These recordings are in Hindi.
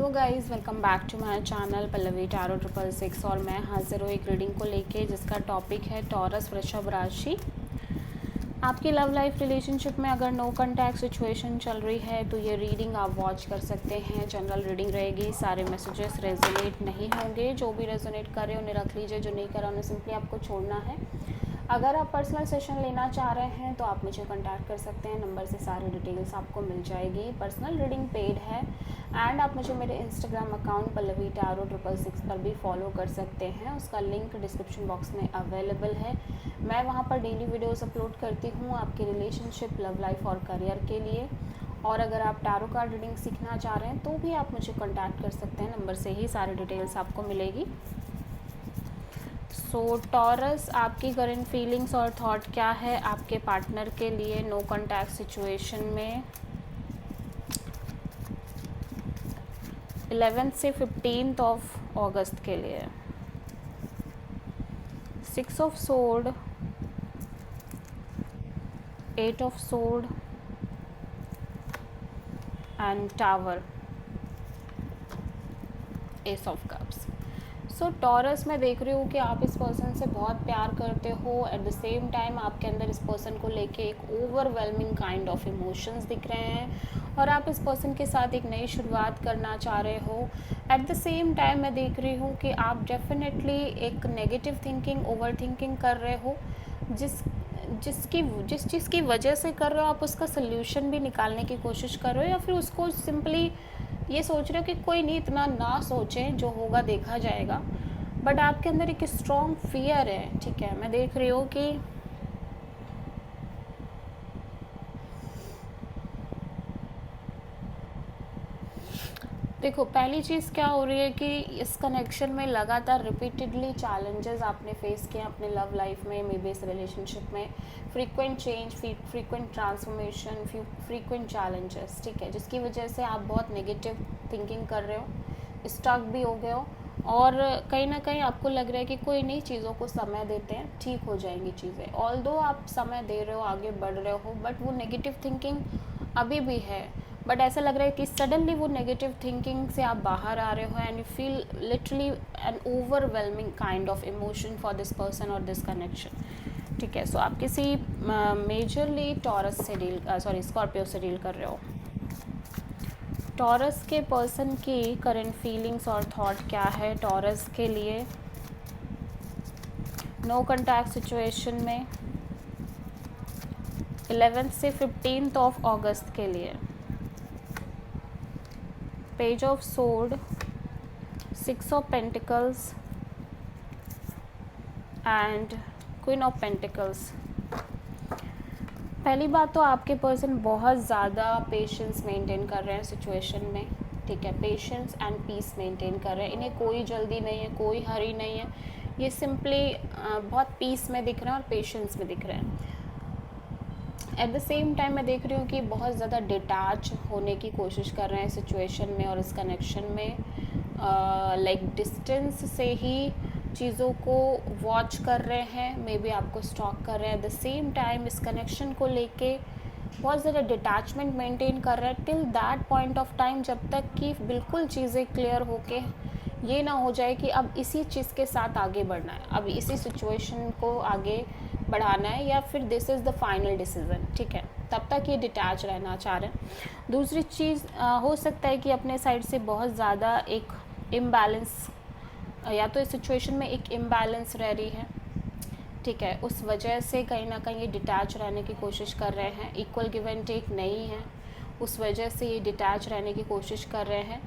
Hello guys, welcome back to my channel Pallavi tarot 666 और मैं हाजिर हूँ एक रीडिंग को लेके जिसका टॉपिक है टॉरस वृषभ राशि। आपकी लव लाइफ रिलेशनशिप में अगर नो कॉन्टैक्ट सिचुएशन चल रही है तो ये रीडिंग आप वॉच कर सकते हैं। जनरल रीडिंग रहेगी, सारे मैसेजेस रेजोनेट नहीं होंगे। जो भी रेजोनेट करे उन्हें रख लीजिए, जो नहीं करा उन्हें सिंपली आपको छोड़ना है। अगर आप पर्सनल सेशन लेना चाह रहे हैं तो आप मुझे कांटेक्ट कर सकते हैं, नंबर से सारी डिटेल्स आपको मिल जाएगी। पर्सनल रीडिंग पेड है एंड आप मुझे मेरे इंस्टाग्राम अकाउंट पल्लवी टैरो 666 पर भी फॉलो कर सकते हैं। उसका लिंक डिस्क्रिप्शन बॉक्स में अवेलेबल है। मैं वहाँ पर डेली वीडियोस अपलोड करती हूँ आपके रिलेशनशिप, लव लाइफ और करियर के लिए। और अगर आप टैरो कार्ड रीडिंग सीखना चाह रहे हैं तो भी आप मुझे कॉन्टैक्ट कर सकते हैं, नंबर से ही सारी डिटेल्स आपको मिलेगी। सो टॉरस, आपकी करंट फीलिंग्स और थॉट क्या है आपके पार्टनर के लिए नो कॉन्टैक्ट सिचुएशन में 11 से 15 ऑफ अगस्त के लिए। 6 of sword, 8 of sword and tower, S of cups. So taurus, मैं देख रही हूँ कि आप इस पर्सन से बहुत प्यार करते हो। एट द सेम टाइम आपके अंदर इस पर्सन को लेके एक ओवरवेलमिंग काइंड ऑफ इमोशंस दिख रहे हैं और आप इस पर्सन के साथ एक नई शुरुआत करना चाह रहे हो। एट द सेम टाइम मैं देख रही हूँ कि आप डेफिनेटली एक नेगेटिव थिंकिंग, ओवर थिंकिंग कर रहे हो, जिस चीज़ की वजह से कर रहे हो आप उसका सल्यूशन भी निकालने की कोशिश कर रहे हो, या फिर उसको सिंपली ये सोच रहे हो कि कोई नहीं, इतना ना सोचें, जो होगा देखा जाएगा। बट आपके अंदर एक स्ट्रॉन्ग फियर है। ठीक है, मैं देख रही हूँ कि देखो, पहली चीज़ क्या हो रही है कि इस कनेक्शन में लगातार रिपीटेडली चैलेंजेस आपने फेस किए अपने लव लाइफ में, मे बी इस रिलेशनशिप में। Frequent change, frequent transformation, frequent challenges, ठीक है, जिसकी वजह से आप बहुत नेगेटिव थिंकिंग कर रहे हो, स्टक भी हो गए हो और कहीं ना कहीं आपको लग रहा है कि कोई नहीं, चीज़ों को समय देते हैं, ठीक हो जाएंगी चीज़ें। ऑल्दो आप समय दे रहे हो, आगे बढ़ रहे हो, बट वो नेगेटिव थिंकिंग अभी भी है। बट ऐसा लग रहा है कि सडनली वो नेगेटिव थिंकिंग से आप बाहर आ रहे हो and you feel literally N overwhelming kind of emotion for this person और दिस कनेक्शन। ठीक है, सो आप किसी मेजरली टॉरस से स्कॉर्पियो से डील कर रहे हो। टॉरस के पर्सन की करंट फीलिंग्स और थॉट क्या है टॉरस के लिए नो कॉन्टैक्ट सिचुएशन में 11 से 15 ऑफ अगस्त के लिए। Page of sword, 6 of pentacles and queen of pentacles. पहली बात तो आपके पर्सन बहुत ज़्यादा पेशेंस मेंटेन कर रहे हैं सिचुएशन में। ठीक है, पेशेंस एंड पीस मेंटेन कर रहे हैं। इन्हें कोई जल्दी नहीं है, कोई हरी नहीं है। ये सिंपली बहुत पीस में दिख रहे हैं और पेशेंस में दिख रहे हैं। एट द सेम टाइम मैं देख रही हूँ कि बहुत ज़्यादा डिटैच होने की कोशिश कर रहे हैं सिचुएशन में और इस कनेक्शन में। लाइक डिस्टेंस से ही चीज़ों को वॉच कर रहे हैं, मे बी आपको स्टॉक कर रहे हैं। एट द सेम टाइम इस कनेक्शन को लेके बहुत ज़्यादा डिटैचमेंट मेंटेन कर रहे हैं till that point of time, जब तक कि बिल्कुल चीज़ें क्लियर होके ये ना हो जाए कि अब इसी चीज़ के साथ आगे बढ़ना है, अब इसी सिचुएशन को आगे बढ़ाना है, या फिर this is the final decision. ठीक है, तब तक ये डिटैच रहना चाह रहे हैं। दूसरी चीज़ हो सकता है कि अपने साइड से बहुत ज़्यादा एक इम्बैलेंस, या तो इस सिचुएशन में एक इम्बैलेंस रह रही है। ठीक है, उस वजह से कहीं ना कहीं ये डिटैच रहने की कोशिश कर रहे हैं। इक्वल गिव एंड टेक नहीं है, उस वजह से ये डिटैच रहने की कोशिश कर रहे हैं।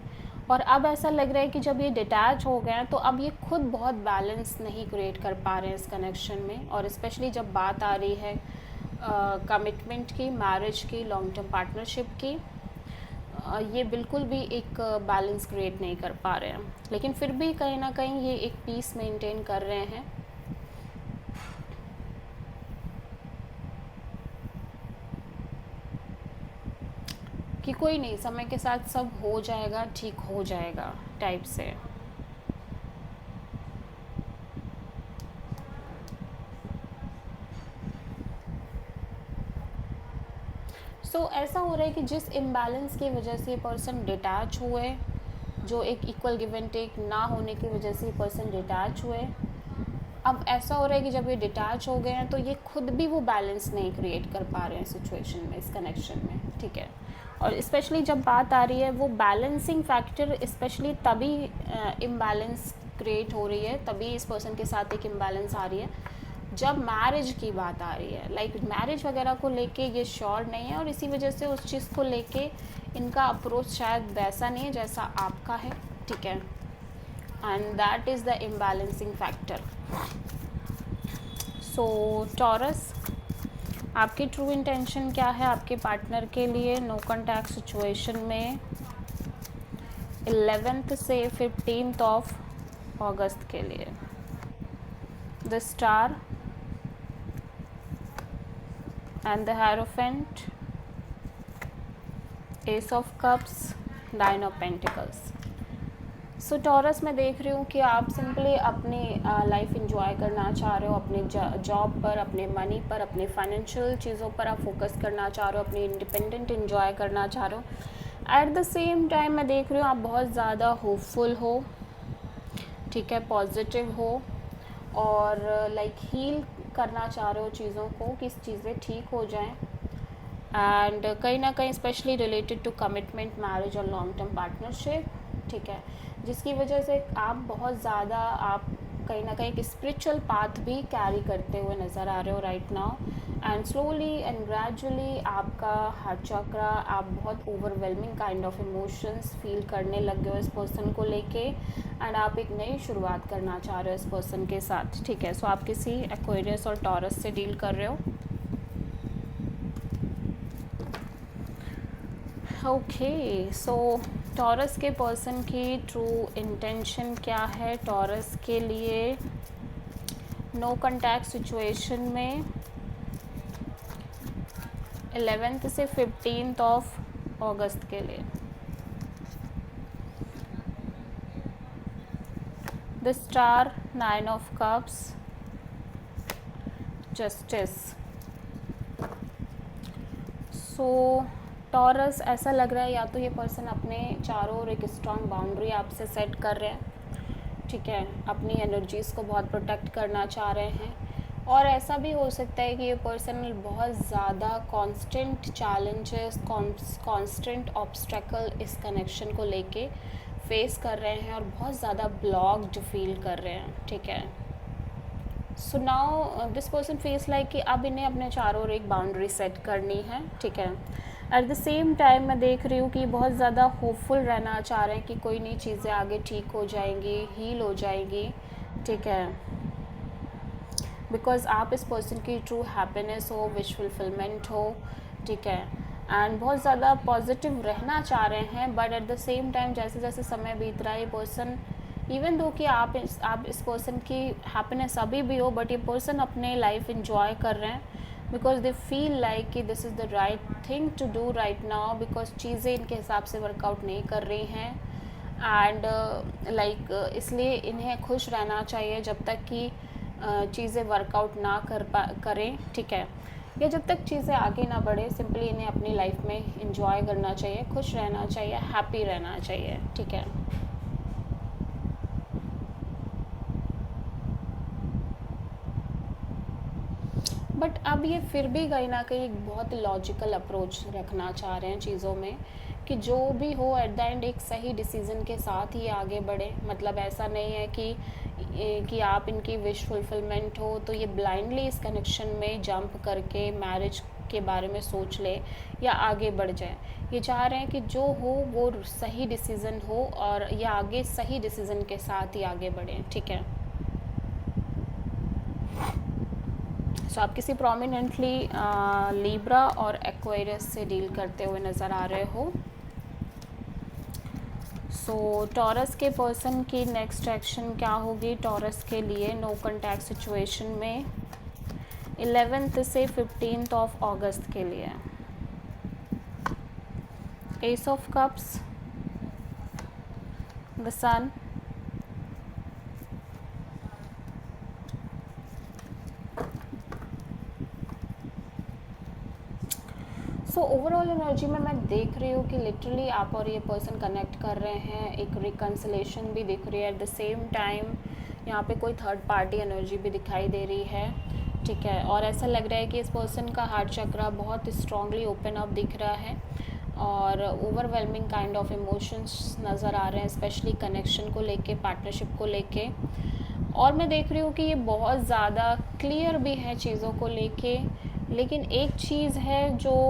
और अब ऐसा लग रहा है कि जब ये डिटैच हो गए हैं तो अब ये खुद बहुत बैलेंस नहीं क्रिएट कर पा रहे हैं इस कनेक्शन में। और स्पेशली जब बात आ रही है कमिटमेंट की, मैरिज की, लॉन्ग टर्म पार्टनरशिप की, ये बिल्कुल भी एक बैलेंस क्रिएट नहीं कर पा रहे हैं। लेकिन फिर भी कहीं ना कहीं ये एक पीस मेंटेन कर रहे हैं। कि कोई नहीं, समय के साथ सब हो जाएगा, ठीक हो जाएगा टाइप से। सो ऐसा हो रहा है कि जिस इम्बैलेंस की वजह से ये पर्सन डिटैच हुए, जो एक इक्वल गिव एंड टेक ना होने की वजह से ये पर्सन डिटैच हुए। अब ऐसा हो रहा है कि जब ये डिटैच हो गए हैं तो ये खुद भी वो बैलेंस नहीं क्रिएट कर पा रहे हैं सिचुएशन में, इस कनेक्शन में, ठीक है। और स्पेशली जब बात आ रही है वो बैलेंसिंग फैक्टर, स्पेशली तभी इम्बैलेंस क्रिएट हो रही है, तभी इस पर्सन के साथ एक इम्बैलेंस आ रही है जब मैरिज की बात आ रही है। लाइक मैरिज वगैरह को लेके ये श्योर नहीं है, और इसी वजह से उस चीज़ को लेके इनका अप्रोच शायद वैसा नहीं है जैसा आपका है, ठीक है। And that is the imbalancing factor. So Taurus, आपकी ट्रू इंटेंशन क्या है आपके पार्टनर के लिए नो कॉन्टैक्ट सिचुएशन में 11th से 15th ऑफ अगस्त के लिए? The star and the hierophant, S of cups, nine of pentacles. So taurus, मैं देख रही हूँ कि आप सिंपली अपनी लाइफ इंजॉय करना चाह रहे हो, अपने जॉब पर, अपने मनी पर, अपने फाइनेंशियल चीज़ों पर आप फोकस करना चाह रहे हो, अपनी इंडिपेंडेंट इंजॉय करना चाह रहे हो। एट द सेम टाइम मैं देख रही हूँ आप बहुत ज़्यादा होपफुल हो, ठीक है, पॉजिटिव हो, और लाइक हील करना चाह रहे हो चीज़ों को कि चीज़ें ठीक हो जाएं। एंड कहीं ना कहीं specially related to commitment, marriage और लॉन्ग टर्म पार्टनरशिप, ठीक है, जिसकी वजह से आप बहुत ज़्यादा, आप कहीं ना कहीं एक स्पिरिचुअल पाथ भी कैरी करते हुए नज़र आ रहे हो right now. And slowly and gradually आपका हार्ट चक्रा, आप बहुत overwhelming kind of emotions feel करने लग गए हो इस पर्सन को लेके, एंड आप एक नई शुरुआत करना चाह रहे हो इस पर्सन के साथ, ठीक है। सो आप किसी एक्वेरियस और टॉरस से डील कर रहे हो। ओके, सो टॉरस के पर्सन की ट्रू इंटेंशन क्या है टॉरस के लिए नो कॉन्टैक्ट सिचुएशन में 11th से 15th ऑफ अगस्त के लिए? The star, nine of cups, justice. So taurus, ऐसा लग रहा है या तो ये पर्सन अपने चारों ओर एक स्ट्रॉन्ग बाउंड्री आपसे सेट कर रहे हैं, ठीक है, अपनी एनर्जीज़ को बहुत प्रोटेक्ट करना चाह रहे हैं। और ऐसा भी हो सकता है कि ये पर्सन बहुत ज़्यादा कांस्टेंट चैलेंजेस, कांस्टेंट ऑब्स्टेकल इस कनेक्शन को लेके फेस कर रहे हैं और बहुत ज़्यादा ब्लॉक्ड फील कर रहे हैं, ठीक है। So now this person face like कि अब इन्हें अपने चारों ओर एक बाउंड्री सेट करनी है, ठीक है। एट द सेम टाइम मैं देख रही हूँ कि बहुत ज़्यादा होपफुल रहना चाह रहे हैं कि कोई नई चीज़ें आगे ठीक हो जाएंगी, हील हो जाएगी, ठीक है, बिकॉज आप इस पर्सन की ट्रू हैप्पीनेस हो, विश फुलफिलमेंट हो, ठीक है। एंड बहुत ज़्यादा पॉजिटिव रहना चाह रहे हैं, but at the same time जैसे जैसे समय बीत रहा है, ये पर्सन, इवन दो कि आप इस पर्सन की हैप्पीनेस अभी भी हो, बट ये पर्सन अपने लाइफ इंजॉय कर रहे हैं बिकॉज दे फील लाइक कि this is the right thing to do right now, because चीज़ें इनके हिसाब से वर्कआउट नहीं कर रही हैं। एंड लाइक इसलिए इन्हें खुश रहना चाहिए जब तक कि चीज़ें वर्कआउट ना करें, ठीक है, या जब तक चीज़ें आगे ना बढ़े। सिंपली इन्हें अपनी लाइफ में इंजॉय करना चाहिए, खुश रहना चाहिए, हैप्पी रहना चाहिए, ठीक है। बट अब ये फिर भी कहीं ना कहीं एक बहुत लॉजिकल अप्रोच रखना चाह रहे हैं चीज़ों में कि जो भी हो एट द एंड एक सही डिसीज़न के साथ ही आगे बढ़े। मतलब ऐसा नहीं है कि आप इनकी विश फुलफिलमेंट हो तो ये ब्लाइंडली इस कनेक्शन में जंप करके मैरिज के बारे में सोच ले या आगे बढ़ जाए। ये चाह रहे हैं कि जो हो वो सही डिसीज़न हो और ये आगे सही डिसीज़न के साथ ही आगे बढ़ें, ठीक है। सो आप किसी प्रोमिनेंटली लीब्रा और एक्वेरियस से डील करते हुए नज़र आ रहे हो। सो टॉरस के पर्सन की नेक्स्ट एक्शन क्या होगी टॉरस के लिए नो कॉन्टैक्ट सिचुएशन में 11th से 15th ऑफ अगस्त के लिए? Ace of cups, the sun, so overall energy में मैं देख रही हूँ कि लिटरली आप और ये पर्सन कनेक्ट कर रहे हैं, एक रिकन्सिलेशन भी दिख रही है। एट द सेम टाइम यहाँ पे कोई थर्ड पार्टी एनर्जी भी दिखाई दे रही है, ठीक है। और ऐसा लग रहा है कि इस पर्सन का हार्ट चक्रा बहुत स्ट्रांगली ओपन अप दिख रहा है और ओवरवेलमिंग काइंड ऑफ इमोशंस नज़र आ रहे हैं, स्पेशली कनेक्शन को लेके, पार्टनरशिप को लेके। और मैं देख रही हूँ कि ये बहुत ज़्यादा क्लियर भी है चीज़ों को लेके, लेकिन एक चीज़ है जो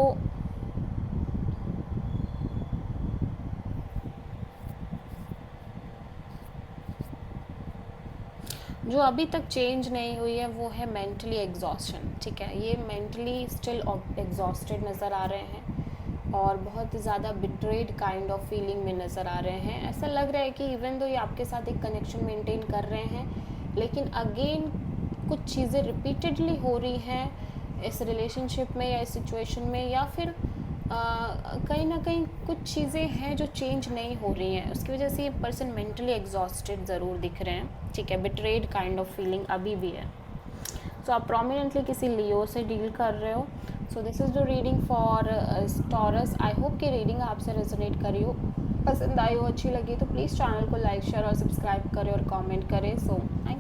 अभी तक चेंज नहीं हुई है, वो है मेंटली एग्जॉस्शन, ठीक है। ये मेंटली स्टिल एग्जॉस्टेड नज़र आ रहे हैं और बहुत ज़्यादा बिट्रेड काइंड ऑफ फीलिंग में नज़र आ रहे हैं। ऐसा लग रहा है कि इवन दो ये आपके साथ एक कनेक्शन मेंटेन कर रहे हैं, लेकिन अगेन कुछ चीज़ें रिपीटेडली हो रही हैं इस रिलेशनशिप में या इस सिचुएशन में, या फिर कहीं ना कहीं कुछ चीज़ें हैं जो चेंज नहीं हो रही हैं। उसकी वजह से ये पर्सन मेंटली एग्जॉस्टेड ज़रूर दिख रहे हैं, ठीक है। बिट्रेड काइंड ऑफ फीलिंग अभी भी है। सो आप प्रोमिनेंटली किसी लियो से डील कर रहे हो। So this is the reading for taurus. I hope कि रीडिंग आपसे रेजोनेट करी हो, पसंद आई हो, अच्छी लगी तो प्लीज़ चैनल को लाइक, शेयर और सब्सक्राइब करें और कमेंट करें। So thank